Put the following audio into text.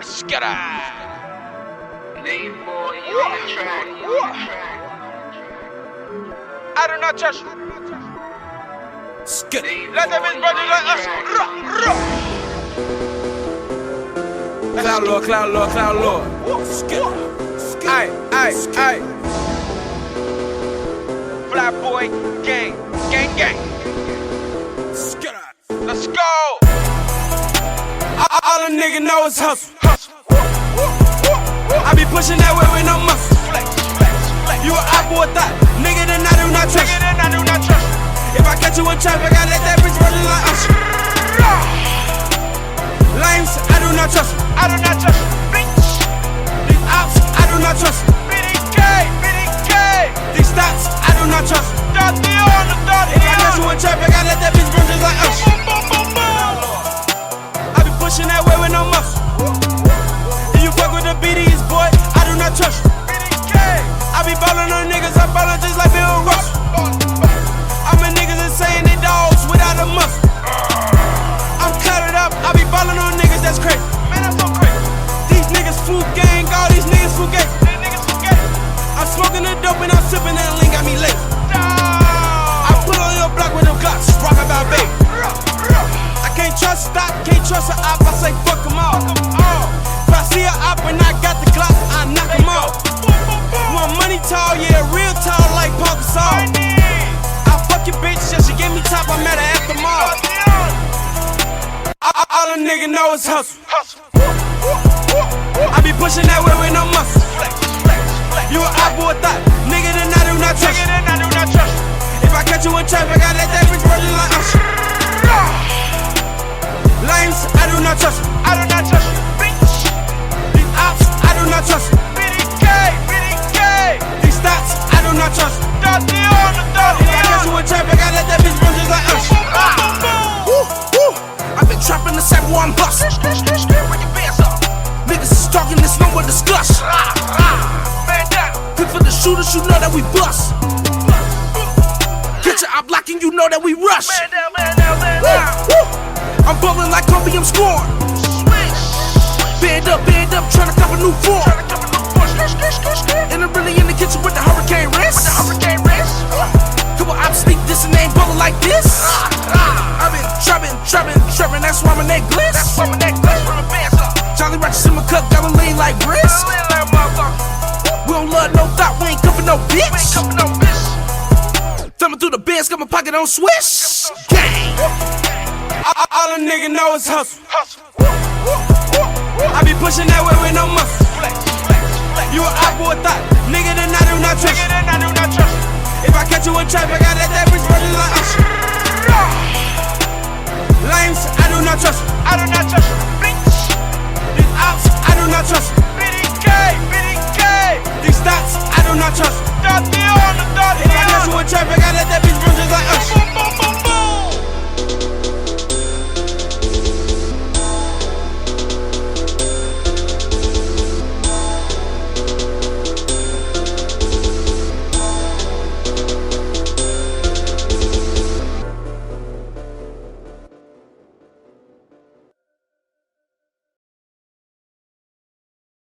Skada. I do not trust you. Let them in brothers like us. Cloud Lord, Cloud Lord, Cloud Lord. Aye, aye, aye. Fly boy gang, gang, gang. Let's go. All a nigga know is hustle. I be pushing that way with no muscle. You an apple or thought, nigga, then I do not trust you. If I catch you in traffic, I let that bitch run like us. Lames, I do not trust you. These ops, I do not trust you. These stats, I do not trust you. If I catch you in traffic, I let that bitch run just like us. I be pushing that way with no muscle. If you fuck with the BDs, boy, I do not trust you. I be ballin' on niggas, I ballin' just like Bill Russell. I'm a niggas that saying they dogs without a muscle. I'm cluttered up, I be ballin' on niggas, that's crazy. Man, that's so crazy. These niggas food gang, all these niggas food gang. I'm smoking the dope and I'm sipping that lean, got me late. I pull on your block with them glocks, rock about baby. I can't trust stock, can't trust a op, I say fuck them all. If I see a op and I got the Glock, I knock them off. Want money tall, yeah, real tall like Paul Gasol. I fuck your bitch, yeah, she gave me top, I met her at the mall. All a nigga know is hustle. I be pushing that way with no muscle. You an apple or thought, nigga, then I do not trust you. If I catch you in traffic, I let that bitch run just like us. Lames, I do not trust you. These ops, I do not trust you. These stats, I do not trust you. If I catch you in traffic, I let that bitch run just like us. I've been trapping the sack while I'm bustin'. Niggas is talking, there's no more discussion. Quick for the shooters, you know that we bust. Get your eye blocking, you know that we rush. I'm ballin' like Kobe, I'm scoring. Band up, tryna cop a new form. And I'm really in the kitchen with the hurricane wrist. Couple ops sneak this and they ain't ballin' like this. I've been trapping, that's why my neck glitz. Johnny Ratchet in my cup, got a lean like Briss. We don't love no thought, we ain't cuffin' no bitch. Thumbin' through the bins, got my pocket on swish. Gang. All a nigga know is hustle. I be pushing that way with no muscle. You an apple or thought, nigga, then I do not trust you. If I catch you in traffic, I let that bitch run just like us.